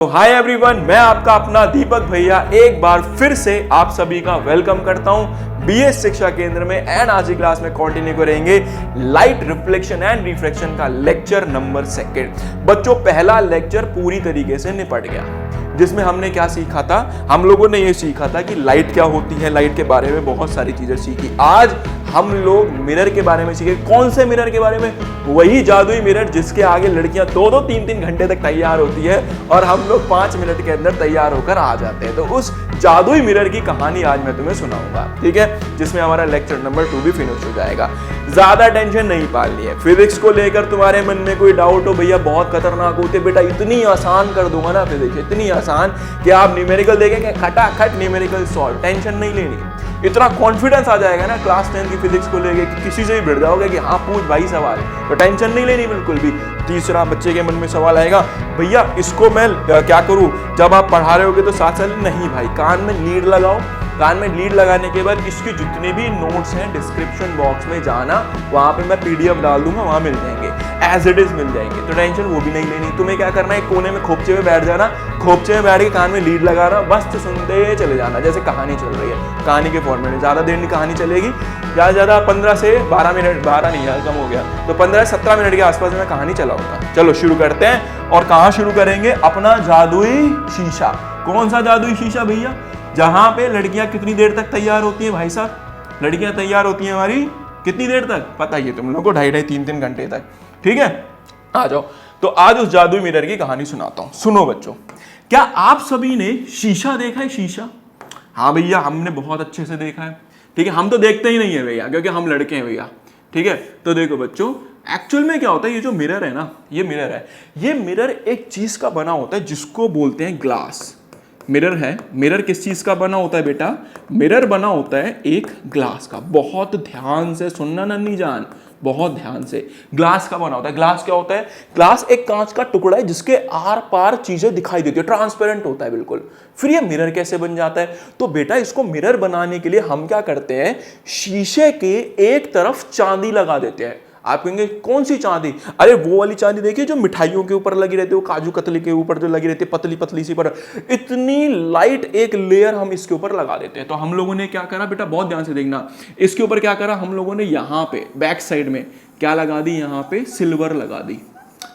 तो hi everyone, मैं आपका अपना दीपक भैया एक बार फिर से आप सभी का वेलकम करता हूं बीएस शिक्षा केंद्र में। एंड आज की क्लास में कंटिन्यू करेंगे लाइट रिफ्लेक्शन एंड रिफ्रैक्शन का लेक्चर नंबर 2। बच्चों, पहला लेक्चर पूरी तरीके से निपट गया, जिसमें हमने क्या सीखा था? हम लोगों ने ये सीखा था कि लाइट क्या होती है, लाइट के बारे में बहुत सारी चीजें सीखी। आज हम लोग मिरर के बारे में सीखे। कौन से मिरर के बारे में? वही जादुई मिरर जिसके आगे लड़कियां 2-2, 3-3 घंटे तक तैयार होती है और हम लोग 5 मिनट के अंदर तैयार होकर आ जाते हैं। तो उस जादुई मिरर की कहानी आज मैं तुम्हें सुनाऊंगा, ठीक है, जिसमें हमारा लेक्चर नंबर 2 भी फिनिश हो जाएगा। ज्यादा टेंशन नहीं पालनी है। फिजिक्स को लेकर तुम्हारे मन में कोई डाउट हो, भैया बहुत खतरनाक होते, बेटा इतनी आसान कर दूंगा ना फिजिक्स, इतनी आसान कि आप न्यूमेरिकल देखेंगे खटाखट न्यूमेरिकल सॉल्व, टेंशन नहीं लेनी। इतना कॉन्फिडेंस आ जाएगा ना क्लास 10 की फिजिक्स को लेके कि किसी से भी भिड़ जाओगे कि हाँ पूछ भाई सवाल, तो टेंशन नहीं लेनी बिल्कुल भी। तीसरा, बच्चे के मन में सवाल आएगा, भैया इसको मैं क्या करूं? जब आप पढ़ा रहे होगे तो साथ साथ नहीं भाई, कान में लीड लगाओ। कान में लीड लगाने के बाद इसके जितने भी नोट्स हैं डिस्क्रिप्शन बॉक्स में जाना, वहां पे मैं पीडीएफ डाल दूंगा, वहां मिल जाएंगे, एज इट इज मिल जाएंगे। तो टेंशन वो भी नहीं लेनी। तुम्हें क्या करना है, कोने में खोपचे में बैठ जाना, खोपचे में बैठ के कान में लीड लगाना, बस सुनते चले जाना जैसे कहानी चल रही है। कहानी के फॉर्मेट में ज्यादा देर नहीं कहानी चलेगी, ज्यादा ज्यादा 15 से 12 मिनट, 12 नहीं यार कम हो गया, तो 15 से 17 मिनट के आसपास में कहानी चलाऊंगा। चलो शुरू करते हैं। और कहाँ शुरू करेंगे? अपना जादुई शीशा। कौन सा जादुई शीशा भैया? जहां पे लड़कियां कितनी देर तक तैयार होती हैं भाई साहब? लड़कियां तैयार होती हैं हमारी कितनी देर तक पता ही है तुम लोगों को? 2.5-2, 3-3 घंटे तक, ठीक है। आ जाओ, तो आज उस जादुई मिरर की कहानी सुनाता हूं। सुनो बच्चों, क्या आप सभी ने शीशा देखा है? शीशा? हाँ भैया, हमने बहुत अच्छे से देखा है, ठीक है। हम तो देखते ही नहीं है भैया, क्योंकि हम लड़के हैं भैया, ठीक है। तो देखो बच्चों, एक्चुअल में क्या होता है, ये जो मिरर है ना, ये मिरर है, ये मिरर एक चीज का बना होता है जिसको बोलते हैं ग्लास। मिरर है, मिरर किस चीज का बना होता है बेटा? मिरर बना होता है एक ग्लास का। बहुत ध्यान से सुनना नन्ही जान, बहुत ध्यान से। ग्लास का बना होता है। ग्लास क्या होता है? ग्लास एक कांच का टुकड़ा है जिसके आर पार चीजें दिखाई देती है, ट्रांसपेरेंट होता है बिल्कुल। फिर ये मिरर कैसे बन जाता है? तो बेटा इसको मिरर बनाने के लिए हम क्या करते हैं, शीशे के एक तरफ चांदी लगा देते हैं। आप कहेंगे कौन सी चांदी? अरे वो वाली चांदी देखिए जो मिठाइयों के ऊपर लगी रहती है, वो काजू कतली के ऊपर जो लगी रहती है, पतली पतली सी, पर इतनी लाइट एक लेयर हम इसके ऊपर लगा देते हैं। तो हम लोगों ने क्या करा बेटा, बहुत ध्यान से देखना, इसके ऊपर क्या करा हम लोगों ने, यहाँ पे बैक साइड में क्या लगा दी, यहाँ पे सिल्वर लगा दी।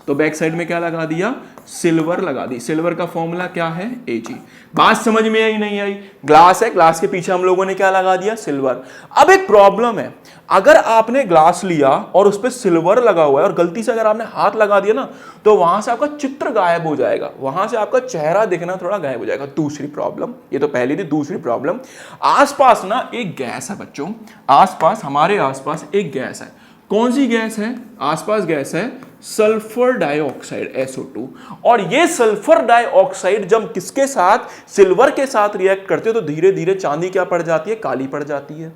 तो बैक साइड में क्या लगा दिया? सिल्वर लगा दी। सिल्वर का फॉर्मूला क्या है? Ag। बात समझ में आई नहीं आई? ग्लास है, ग्लास के पीछे हम लोगों ने क्या लगा दिया? सिल्वर। अब एक प्रॉब्लम है, अगर आपने ग्लास लिया और उस पर सिल्वर लगा हुआ है और गलती से अगर आपने हाथ लगा दिया ना, तो वहां से आपका चित्र गायब हो जाएगा, वहां से आपका चेहरा दिखना थोड़ा गायब हो जाएगा। दूसरी प्रॉब्लम, ये तो पहली थी, दूसरी प्रॉब्लम, आसपास ना एक गैस है बच्चों, आसपास, हमारे आसपास एक गैस है। कौन सी गैस है? आसपास गैस है सल्फर डाइऑक्साइड, SO2। और ये सल्फर डाइऑक्साइड जब किसके साथ, सिल्वर के साथ रिएक्ट करते हो, तो धीरे धीरे चांदी क्या पड़ जाती है? काली पड़ जाती है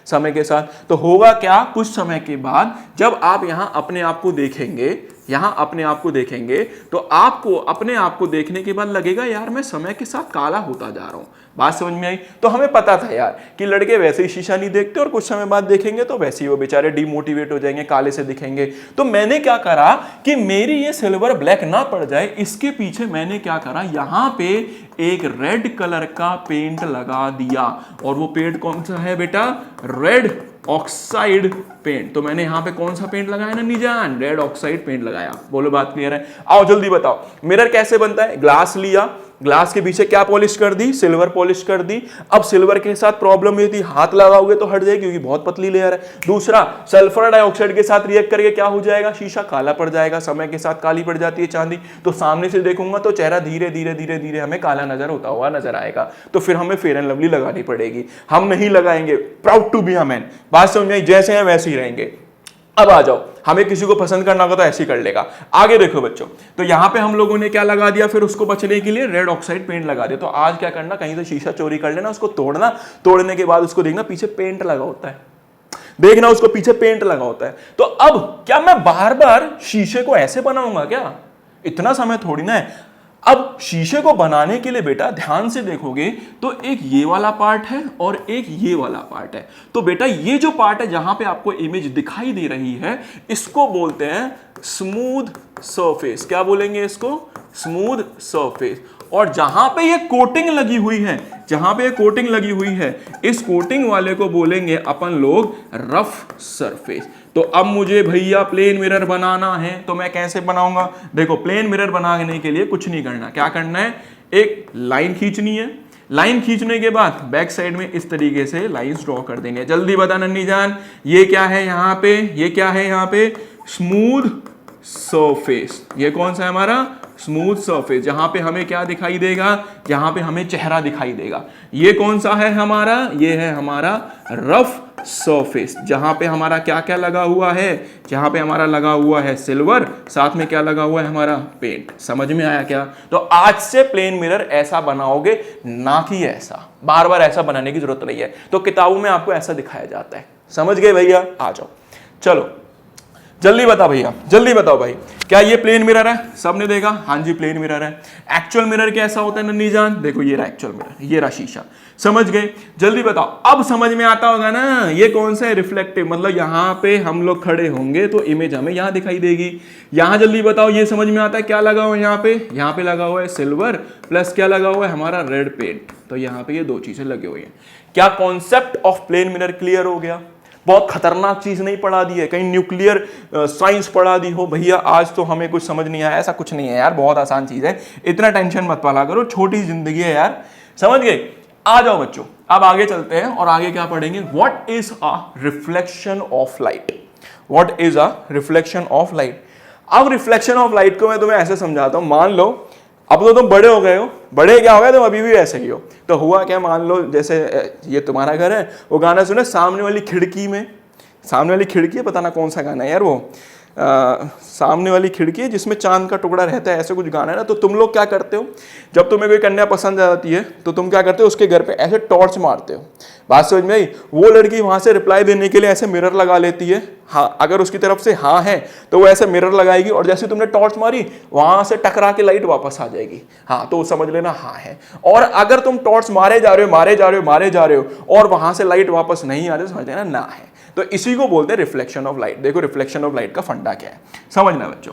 समय के साथ। तो होगा क्या, कुछ समय के बाद जब आप यहां अपने आप को देखेंगे, यहां अपने आप को देखेंगे, तो आपको अपने आप को देखने के बाद लगेगा यार मैं समय के साथ काला होता जा रहा हूं। बात समझ में आई? तो हमें पता था यार कि लड़के वैसे ही शीशा नहीं देखते और कुछ समय बाद देखेंगे तो वैसे ही वो बेचारे डिमोटिवेट हो जाएंगे, काले से दिखेंगे। तो मैंने क्या करा कि मेरी ये सिल्वर ब्लैक ना पड़ जाए, इसके पीछे मैंने क्या करा, यहां पे एक रेड कलर का पेंट लगा दिया। और वो पेंट कौन सा है बेटा? Red oxide paint. तो मैंने यहां पे कौन सा पेंट लगाया ना निजान? रेड ऑक्साइड पेंट लगाया। बोलो बात क्लियर है? आओ जल्दी बताओ, मिरर कैसे बनता है? ग्लास लिया, ग्लास के पीछे क्या पॉलिश कर दी? सिल्वर पॉलिश कर दी। अब सिल्वर के साथ प्रॉब्लम ये थी, हाथ लगाओगे तो हट जाएगी क्योंकि बहुत पतली लेयर है। दूसरा, सल्फर डाइऑक्साइड के साथ रिएक्ट करके क्या हो जाएगा? शीशा काला पड़ जाएगा, समय के साथ काली पड़ जाती है चांदी। तो सामने से देखूंगा तो चेहरा धीरे धीरे धीरे धीरे हमें काला नजर होता हुआ नजर आएगा। तो फिर हमें फेयर एंड लवली लगानी पड़ेगी। हम नहीं लगाएंगे, proud to be a man. बात समझ में आई? जैसे हैं वैसे ही रहेंगे। अब आ जाओ, हमें किसी को पसंद करना होगा तो ऐसे ही कर लेगा। आगे देखो बच्चों, तो यहां पे हम लोगों ने क्या लगा दिया, फिर उसको बचने के लिए रेड ऑक्साइड पेंट लगा दिया। तो आज क्या करना, कहीं से शीशा चोरी कर लेना, उसको तोड़ना, तोड़ने के बाद उसको देखना पीछे पेंट लगा होता है, देखना उसको पीछे पेंट लगा होता है। तो अब क्या मैं बार बार शीशे को ऐसे बनाऊंगा क्या? इतना समय थोड़ी ना है। अब शीशे को बनाने के लिए बेटा ध्यान से देखोगे तो एक ये वाला पार्ट है और एक ये वाला पार्ट है। तो बेटा ये जो पार्ट है जहां पे आपको इमेज दिखाई दे रही है, इसको बोलते हैं स्मूथ सरफेस। क्या बोलेंगे इसको? Smooth surface. और जहां पे ये कोटिंग लगी हुई है, जहां पे ये कोटिंग लगी हुई है, इस कोटिंग वाले को बोलेंगे अपन लोग रफ सरफेस। तो अब मुझे भैया प्लेन मिरर बनाना है, तो मैं कैसे बनाऊंगा? देखो, प्लेन मिरर बनाने के लिए कुछ नहीं करना। क्या करना है? एक लाइन खींचनी है। लाइन खींचने के बाद बैक साइड में इस तरीके से लाइंस ड्रॉ कर देनी है। जल्दी बता नन्नी जान, ये क्या है यहाँ पे? ये क्या है यहाँ पे? Smooth surface. ये कौन सा है हमारा? Smooth surface. जहां पे हमें क्या दिखाई देगा? जहां पे हमें चेहरा दिखाई देगा। ये कौन सा है हमारा? ये है हमारा रफ सरफेस। जहां पे हमारा क्या क्या लगा हुआ है? जहां पे हमारा लगा हुआ है सिल्वर, साथ में क्या लगा हुआ है हमारा? पेंट। समझ में आया क्या? तो आज से प्लेन मिरर ऐसा बनाओगे, ना कि ऐसा। बार बार ऐसा बनाने की जरूरत नहीं है। तो किताबों में आपको ऐसा दिखाया जाता है। समझ गए भैया? आ जाओ, चलो जल्दी बता भैया, जल्दी बताओ भाई, क्या ये प्लेन मिरर है? सबने देखा? हाँ जी, प्लेन मिरर है। एक्चुअल मिरर कैसा होता है नन्नी जान? देखो, ये रहा एक्चुअल मिरर, ये रहा शीशा। समझ गए? जल्दी बताओ। अब समझ में आता होगा ना, ये कौन सा है? रिफ्लेक्टिव। मतलब यहाँ पे हम लोग खड़े होंगे तो इमेज हमें यहाँ दिखाई देगी। यहाँ जल्दी बताओ, ये समझ में आता है क्या लगा हुआ है यहाँ पे? यहाँ पे लगा हुआ है सिल्वर, प्लस क्या लगा हुआ है हमारा? Red paint. तो यहाँ पे ये दो चीजें लगी हुई है। क्या concept of plane mirror clear हो गया? बहुत खतरनाक चीज नहीं पढ़ा दी है, कहीं न्यूक्लियर साइंस पढ़ा दी हो भैया आज तो हमें कुछ समझ नहीं आया, ऐसा कुछ नहीं है यार, बहुत आसान चीज है, इतना टेंशन मत पाला करो, छोटी जिंदगी है यार। समझ गए? आ जाओ बच्चों, अब आगे चलते हैं और आगे क्या पढ़ेंगे? What is a reflection of light? What is a reflection of light? अब रिफ्लेक्शन ऑफ लाइट को मैं तुम्हें ऐसे समझाता हूं। मान लो अब तो तुम बड़े हो गए हो, बड़े क्या हो गए तुम, अभी भी ऐसे ही हो। तो हुआ क्या, मान लो जैसे ये तुम्हारा घर है, वो गाना सुने, सामने वाली खिड़की में, सामने वाली खिड़की है, पता ना कौन सा गाना है यार वो, सामने वाली खिड़की है जिसमें चांद का टुकड़ा रहता है, ऐसे कुछ गाना है ना। तो तुम लोग क्या करते हो, जब तुम्हें कोई कन्या पसंद आ जाती है तो तुम क्या करते हो, उसके घर पे ऐसे टॉर्च मारते हो। बात समझ में आई? वो लड़की वहां से रिप्लाई देने के लिए ऐसे मिरर लगा लेती है। हाँ, अगर उसकी तरफ से हाँ है तो वो ऐसे मिरर लगाएगी और जैसे तुमने टॉर्च मारी वहां से टकरा के लाइट वापस आ जाएगी। हाँ, तो समझ लेना हाँ है। और अगर तुम टॉर्च मारे जा रहे हो, मारे जा रहे हो, मारे जा रहे हो और वहां से लाइट वापस नहीं आ रही, समझ लेना ना है। तो इसी को बोलते हैं रिफ्लेक्शन ऑफ लाइट। देखो रिफ्लेक्शन ऑफ लाइट का फंडा क्या है, समझना बच्चों,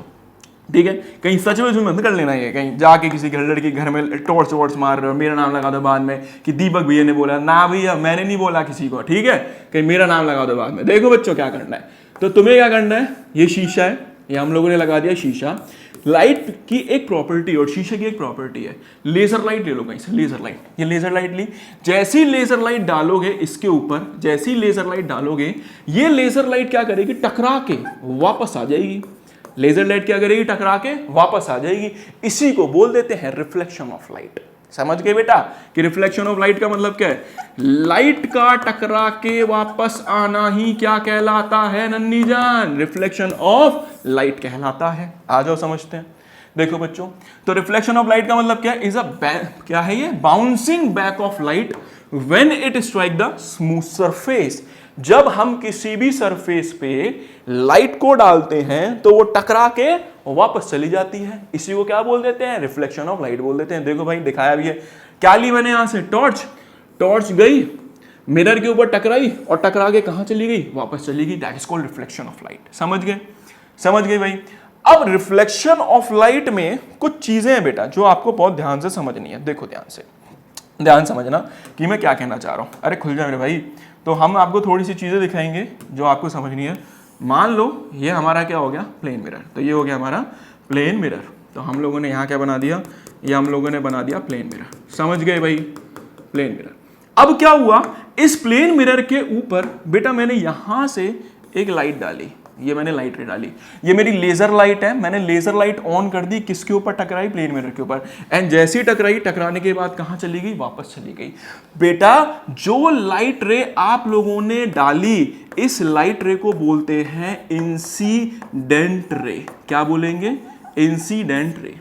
ठीक है? कहीं सच में बंद कर लेना है, कहीं जाके किसी घर लड़की घर में टॉर्च वॉर्च मार रहे हो, मेरा नाम लगा दो बाद में कि दीपक भैया ने बोला ना, भैया मैंने नहीं बोला किसी को, ठीक है? कहीं मेरा नाम लगा दो बाद में। देखो बच्चों क्या करना है, तो तुम्हें क्या करना है, ये शीशा है, ये हम लोगों ने लगा दिया शीशा। लाइट की एक प्रॉपर्टी और शीशे की एक प्रॉपर्टी है, लेजर लाइट ले लो कहीं से, लेजर लाइट, ये लेजर लाइट ली, जैसी लेजर लाइट डालोगे इसके ऊपर, जैसी लेजर लाइट डालोगे, ये लेजर लाइट क्या करेगी, टकरा के वापस आ जाएगी। लेजर लाइट क्या करेगी, टकरा के वापस आ जाएगी। इसी को बोल देते हैं रिफ्लेक्शन ऑफ लाइट। समझ गए बेटा कि रिफ्लेक्शन ऑफ लाइट का मतलब क्या है? लाइट का टकरा के वापस आना ही क्या कहलाता है नन्नी जान? रिफ्लेक्शन ऑफ लाइट कहलाता है। आ जाओ समझते हैं। देखो बच्चों, तो रिफ्लेक्शन ऑफ लाइट का मतलब क्या है? इज अ क्या है ये? Bouncing back of light when it strike the smooth surface. जब हम किसी भी सरफेस पे लाइट को डालते हैं तो वो टकरा के वापस चली जाती है। इसी को क्या बोल देते हैं? रिफ्लेक्शन ऑफ लाइट बोल देते हैं। देखो भाई दिखाया भी है, क्या ली मैंने यहां से, टॉर्च, टॉर्च गई मिरर के ऊपर टकराई और टकरा के कहां चली गई, वापस चली गई। That is called reflection of light. समझ गए? समझ गए भाई। अब रिफ्लेक्शन ऑफ लाइट में कुछ चीजें हैं बेटा जो आपको बहुत ध्यान से समझनी है। देखो ध्यान से, ध्यान समझना कि मैं क्या कहना चाह रहा हूं। अरे खुल जा मेरे भाई। तो हम आपको थोड़ी सी चीजें दिखाएंगे जो आपको समझनी है। मान लो ये हमारा क्या हो गया, प्लेन मिरर। तो ये हो गया हमारा प्लेन मिरर। तो हम लोगों ने यहाँ क्या बना दिया, ये हम लोगों ने बना दिया प्लेन मिरर। समझ गए भाई? Plane mirror. अब क्या हुआ, इस प्लेन मिरर के ऊपर बेटा मैंने यहां से एक लाइट डाली, ये मैंने लाइट डाली, ये मेरी लेजर लाइट है, मैंने लेजर लाइट ऑन कर दी, किसके ऊपर टकराई, प्लेन मिरर के ऊपर। एंड जैसी टकराई, टकराने के बाद कहां चली गई, वापस चली गई। बेटा जो लाइट रे आप लोगों ने डाली, इस लाइट रे को बोलते हैं इंसिडेंट रे। क्या बोलेंगे, इंसिडेंट रे।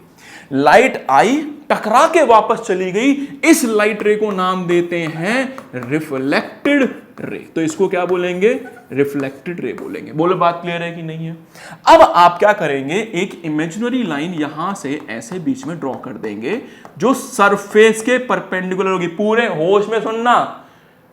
लाइट आई, टकरा के वापस चली गई, इस लाइट रे को नाम देते हैं रिफ्लेक्टेड रे। तो इसको क्या बोलेंगे, रिफ्लेक्टेड रे बोलेंगे। बोलो बात क्लियर है कि नहीं है? अब आप क्या करेंगे, एक इमेजिनरी लाइन यहां से ऐसे बीच में ड्रॉ कर देंगे जो सरफेस के परपेंडिकुलर होगी। पूरे होश में सुनना,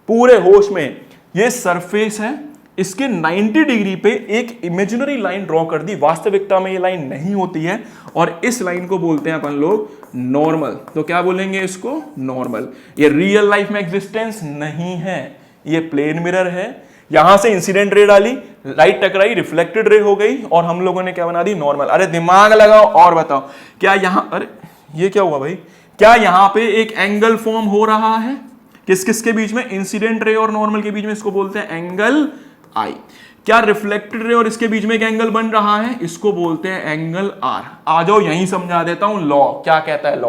पूरे होश में। ये सरफेस है, इसके 90 डिग्री पे एक इमेजिनरी लाइन ड्रॉ कर दी, वास्तविकता में ये लाइन नहीं होती है, और इस लाइन को बोलते हैं अपन लोग नॉर्मल। तो क्या बोलेंगे इसको? नॉर्मल। ये रियल लाइफ में एग्जिस्टेंस नहीं है, ये प्लेन मिरर है। यहां से इंसिडेंट रे डाली, लाइट टकराई, रिफ्लेक्टेड रे हो गई, और हम लोगों ने क्या बना दी? नॉर्मल। अरे दिमाग लगाओ और बताओ, क्या यहां, अरे ये क्या हुआ भाई? क्या यहां पे एक एंगल फॉर्म हो रहा है? किस किस के बीच में? इंसिडेंट रे और नॉर्मल के बीच में। इसको बोलते हैं एंगल आई। क्या रिफ्लेक्टेड रे और इसके बीच में एक एंगल बन रहा है? इसको बोलते हैं एंगल आर। आ जाओ यहीं समझा देता हूं। लॉ क्या कहता है?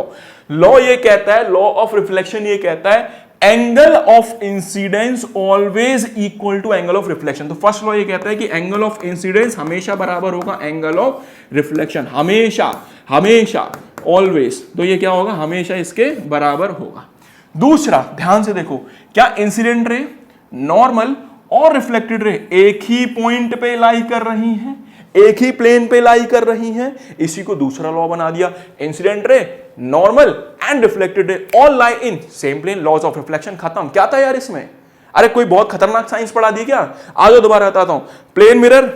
लॉ ये कहता है, लॉ ऑफ रिफ्लेक्शन ये कहता है angle of incidence always equal to angle of reflection. तो फर्स्ट लॉ ये कहता है कि एंगल ऑफ इंसिडेंस हमेशा बराबर होगा एंगल ऑफ रिफ्लेक्शन, हमेशा, हमेशा, ऑलवेज। तो ये क्या होगा? हमेशा इसके बराबर होगा। दूसरा, ध्यान से देखो, क्या इंसिडेंट रे, नॉर्मल और रिफ्लेक्टेड रे एक ही पॉइंट पे लाई कर रही हैं, एक ही प्लेन पे लाई कर रही हैं? इसी को दूसरा लॉ बना दिया, incident ray, normal and reflected ray all lie in same plane, laws of reflection खत्म। क्या था यार इसमें? अरे कोई बहुत खतरनाक साइंस पढ़ा दी क्या? आ जाओ दोबारा बताता हूं। प्लेन मिरर,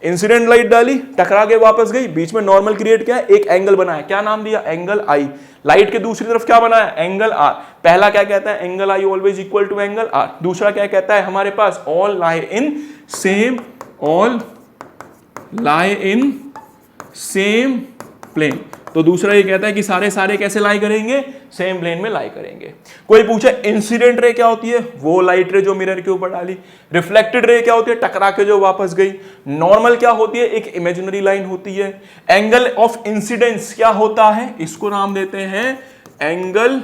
इंसिडेंट लाइट डाली, टकरा के वापस गई, बीच में नॉर्मल क्रिएट किया, एक एंगल बनाया, क्या नाम दिया? एंगल आई। लाइट के दूसरी तरफ क्या बनाया? Angle R. पहला क्या कहता है? Angle I always equal to angle R. दूसरा क्या कहता है हमारे पास? All lie in same, all lie in same plane. तो दूसरा ये कहता है कि सारे सारे कैसे लाई करेंगे? सेम प्लेन में लाई करेंगे। कोई पूछे इंसिडेंट रे क्या होती है? वो लाइट रे जो मिरर के ऊपर डाली। रिफ्लेक्टेड रे क्या होती है? टकरा के जो वापस गई। नॉर्मल क्या होती है? एक इमेजिनरी लाइन होती है। एंगल ऑफ इंसिडेंस क्या होता है? इसको नाम देते हैं एंगल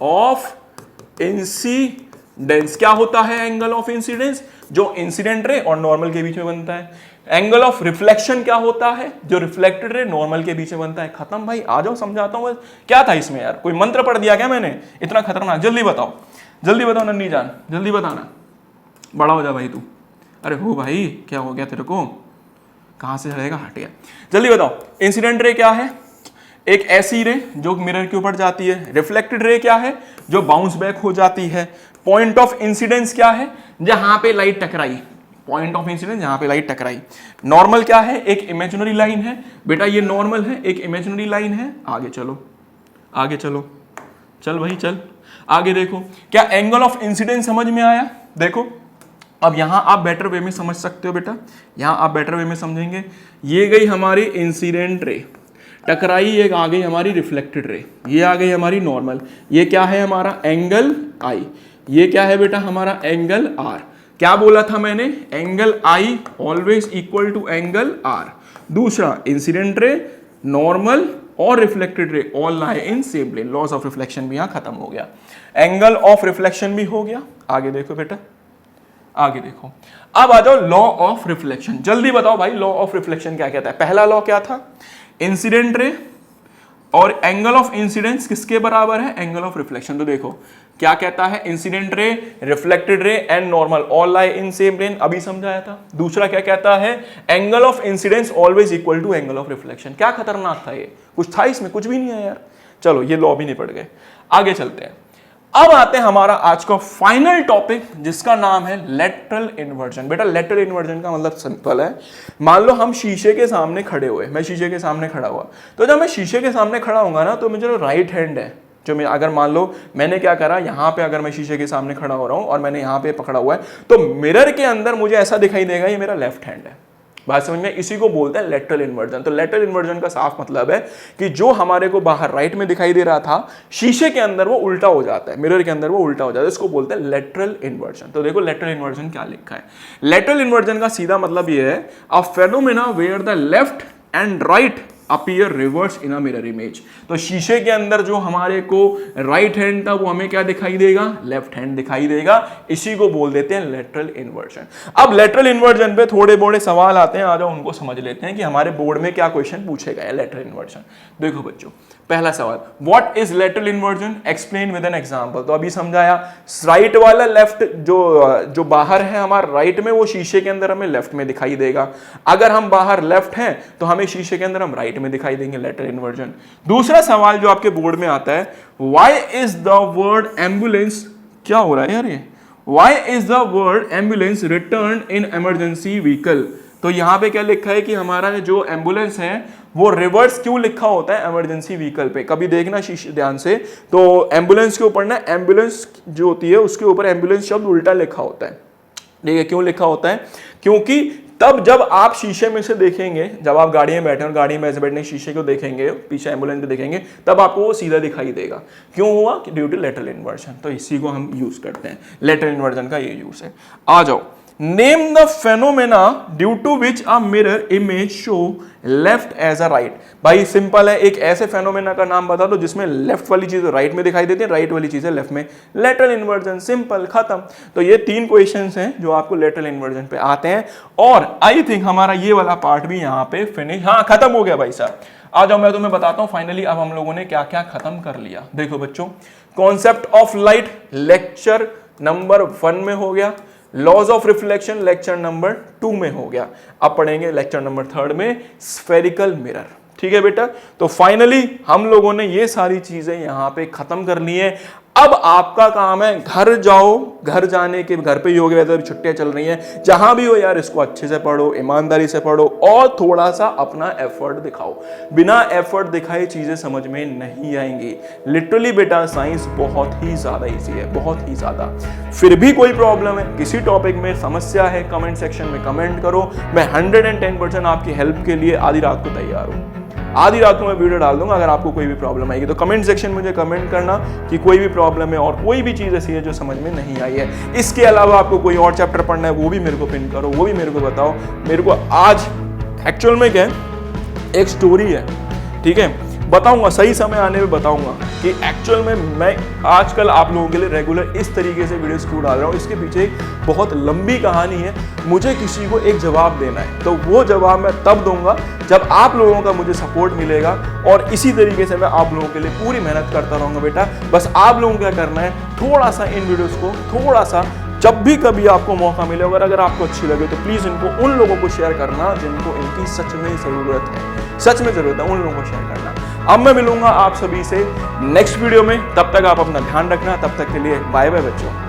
ऑफ इंसिडेंस। क्या होता है एंगल ऑफ इंसिडेंस? जो इंसिडेंट रे और नॉर्मल के बीच में बनता है। एंगल ऑफ रिफ्लेक्शन क्या होता है? जो रिफ्लेक्टेड रे नॉर्मल के बीच में बनता है। खत्म भाई, आ जाओ समझाता हूं। क्या था इसमें यार? कोई मंत्र पढ़ दिया क्या मैंने इतना खतरनाक? जल्दी बताओ, जल्दी बताओ नन्नी जान, जल्दी बताना। बड़ा हो जा भाई तू। अरे हो भाई, क्या हो गया तेरे को? कहां से चढ़ेगा? हट गया। जल्दी बताओ, इंसिडेंट रे क्या है? एक ऐसी रे जो मिरर के ऊपर जाती है। रिफ्लेक्टेड रे क्या है? जो बाउंस बैक हो जाती है। पॉइंट ऑफ इंसिडेंस क्या है? जहां पे लाइट टकराई, पॉइंट ऑफ इंसिडेंस जहां पे लाइट टकराई। नॉर्मल क्या है? एक इमेजिनरी लाइन है। बेटा ये नॉर्मल है, एक इमेजिनरी लाइन है। आगे चलो, आगे चलो, चल भाई चल, आगे देखो। क्या एंगल ऑफ इंसिडेंस समझ में आया? देखो अब यहां आप बेटर वे में समझ सकते हो बेटा, यहां आप बेटर वे में समझेंगे। ये गई हमारी इंसिडेंट रे, टकराई, एक आ गई हमारी रिफ्लेक्टेड रे, ये आ गई हमारी नॉर्मल। ये क्या है हमारा? एंगल आई। ये क्या है बेटा? हमारा एंगल आर। क्या बोला था मैंने? Angle I always equal to angle R. दूसरा, इंसिडेंट रे, नॉर्मल और reflected ray all lie in same plane. Laws of reflection भी यहां खत्म हो गया, एंगल ऑफ रिफ्लेक्शन भी हो गया। आगे देखो बेटा, आगे देखो। अब आ जाओ लॉ ऑफ रिफ्लेक्शन। जल्दी बताओ भाई, लॉ ऑफ रिफ्लेक्शन क्या कहता है? पहला लॉ क्या था? इंसिडेंट रे और एंगल ऑफ इंसिडेंस किसके बराबर है? Angle of reflection. तो देखो क्या कहता है? Incident ray, reflected ray and normal all lie in same plane, अभी समझाया था। दूसरा क्या कहता है? Angle of incidence always equal to angle of reflection. क्या खतरनाक था ये? कुछ था इसमें? कुछ भी नहीं है यार। चलो ये लॉ भी नहीं पढ़ गए, आगे चलते हैं। अब आते हैं हमारा आज का फाइनल टॉपिक, जिसका नाम है लेटरल इन्वर्जन। बेटा लेटरल इन्वर्जन का मतलब सिंपल है। मान लो हम शीशे के सामने खड़े हुए, मैं शीशे के सामने खड़ा हुआ, तो जब मैं शीशे के सामने खड़ा होऊंगा ना, तो मुझे जो राइट हैंड है, जो मैं अगर मान लो मैंने क्या करा, यहाँ पे अगर मैं शीशे के सामने खड़ा हो रहा हूँ और मैंने यहाँ पे पकड़ा हुआ है, तो मिरर के अंदर मुझे ऐसा दिखाई देगा ये मेरा लेफ्ट हैंड है। बात समझ में? इसी को बोलते हैं लेटरल इन्वर्जन। तो लेटरल इन्वर्जन का साफ मतलब है कि जो हमारे को बाहर राइट में दिखाई दे रहा था, शीशे के अंदर वो उल्टा हो जाता है, मिरर के अंदर वो उल्टा हो जाता है। इसको बोलते हैं लेटरल इन्वर्जन। तो देखो लेटरल इन्वर्जन क्या लिखा है। लेटरल इन्वर्जन का सीधा मतलब ये है, a phenomena where the left and right appear reverse in a mirror image. तो शीशे के अंदर जो हमारे को राइट हैंड था, वो हमें क्या दिखाई देगा? लेफ्ट हैंड दिखाई देगा। इसी को बोल देते हैं लेटरल इन्वर्जन। अब लेटरल इन्वर्जन पे थोड़े बोड़े सवाल आते हैं, आ जाओ उनको समझ लेते हैं कि हमारे बोर्ड में क्या क्वेश्चन पूछे गए लेटरल इन्वर्जन। देखो बच्चों, पहला सवाल, what is lateral inversion? Explain with an example. तो अभी समझाया, राइट वाला लेफ्ट जो बाहर है हमारा राइट में, वो शीशे के अंदर हमें लेफ्ट में दिखाई देगा। अगर हम बाहर लेफ्ट हैं तो हमें शीशे के अंदर हम राइट में दिखाई देंगे, लेटरल इन्वर्जन। दूसरा सवाल जो आपके बोर्ड में आता है, why is the word ambulance, क्या हो रहा है यार ये, Why is the word ambulance returned in emergency vehicle? तो यहाँ पे क्या लिखा है कि हमारा जो एम्बुलेंस है वो रिवर्स क्यों लिखा होता है इमरजेंसी व्हीकल पे? कभी देखना शीशे ध्यान से, तो एम्बुलेंस के ऊपर ना एम्बुलेंस जो होती है उसके ऊपर एम्बुलेंस शब्द उल्टा लिखा होता है। ठीक है, क्यों लिखा होता है? क्योंकि तब जब आप शीशे में से देखेंगे, जब आप गाड़ी में बैठे और गाड़ी में ऐसे बैठने शीशे को देखेंगे, पीछे एम्बुलेंस को देखेंगे, तब आपको वो सीधा दिखाई देगा। क्यों हुआ? Due to lateral inversion. तो इसी को हम यूज करते हैं, लेटरल इन्वर्जन का ये यूज है। आ जाओ, name the phenomena due to which a mirror image show left as a right. भाई सिंपल है, एक ऐसे फेनोमेना का नाम बता दो जिसमें लेफ्ट वाली चीजें राइट में दिखाई देती है, राइट वाली चीजें लेफ्ट में। लेटरल इन्वर्जन, सिंपल, खत्म। तो ये 3 क्वेश्चंस हैं जो आपको लेटरल इन्वर्जन पे आते हैं। और आई थिंक हमारा ये वाला पार्ट भी यहाँ पे फिनिश, हाँ खत्म हो गया भाई साहब। आ जाओ, मैं तुम्हें बताता हूँ फाइनली अब हम लोगों ने क्या क्या खत्म कर लिया। देखो बच्चों, concept of light lecture number 1 में हो गया, laws of reflection lecture number 2 में हो गया। अब पढ़ेंगे लेक्चर नंबर 3 में स्फेरिकल मिरर। ठीक है बेटा, तो फाइनली हम लोगों ने ये सारी चीजें यहां पे खत्म कर ली है। अब आपका काम है घर जाओ, घर जाने के, घर पे ही हो गए, वैसे छुट्टियां चल रही हैं, जहां भी हो यार इसको अच्छे से पढ़ो, ईमानदारी से पढ़ो और थोड़ा सा अपना एफर्ट दिखाओ। बिना एफर्ट दिखाए चीजें समझ में नहीं आएंगी। लिटरली बेटा साइंस बहुत ही ज्यादा इजी है, बहुत ही ज्यादा। फिर भी कोई प्रॉब्लम है, किसी टॉपिक में समस्या है, कमेंट सेक्शन में कमेंट करो। मैं 110% आपकी हेल्प के लिए आधी रात को तैयार हूं। आधी रात को मैं वीडियो डाल दूंगा। अगर आपको कोई भी प्रॉब्लम आएगी तो कमेंट सेक्शन में मुझे कमेंट करना कि कोई भी प्रॉब्लम है और कोई भी चीज़ ऐसी है जो समझ में नहीं आई है। इसके अलावा आपको कोई और चैप्टर पढ़ना है वो भी मेरे को पिन करो, वो भी मेरे को बताओ। मेरे को आज एक्चुअल में क्या है, एक स्टोरी है, ठीक है, बताऊंगा, सही समय आने में बताऊंगा कि एक्चुअल में मैं आजकल आप लोगों के लिए रेगुलर इस तरीके से वीडियोस क्यों डाल रहा हूँ। इसके पीछे एक बहुत लंबी कहानी है। मुझे किसी को एक जवाब देना है, तो वो जवाब मैं तब दूंगा जब आप लोगों का मुझे सपोर्ट मिलेगा। और इसी तरीके से मैं आप लोगों के लिए पूरी मेहनत करता रहूंगा बेटा। बस आप लोगों को क्या करना है, थोड़ा सा इन वीडियोस को थोड़ा सा, जब भी कभी आपको मौका मिले, अगर आपको अच्छी लगे तो प्लीज इनको उन लोगों को शेयर करना जिनको इनकी सच में जरूरत है, सच में जरूरत है, उन लोगों को शेयर करना। अब मैं मिलूंगा आप सभी से नेक्स्ट वीडियो में, तब तक आप अपना ध्यान रखना। तब तक के लिए बाय बाय बच्चों।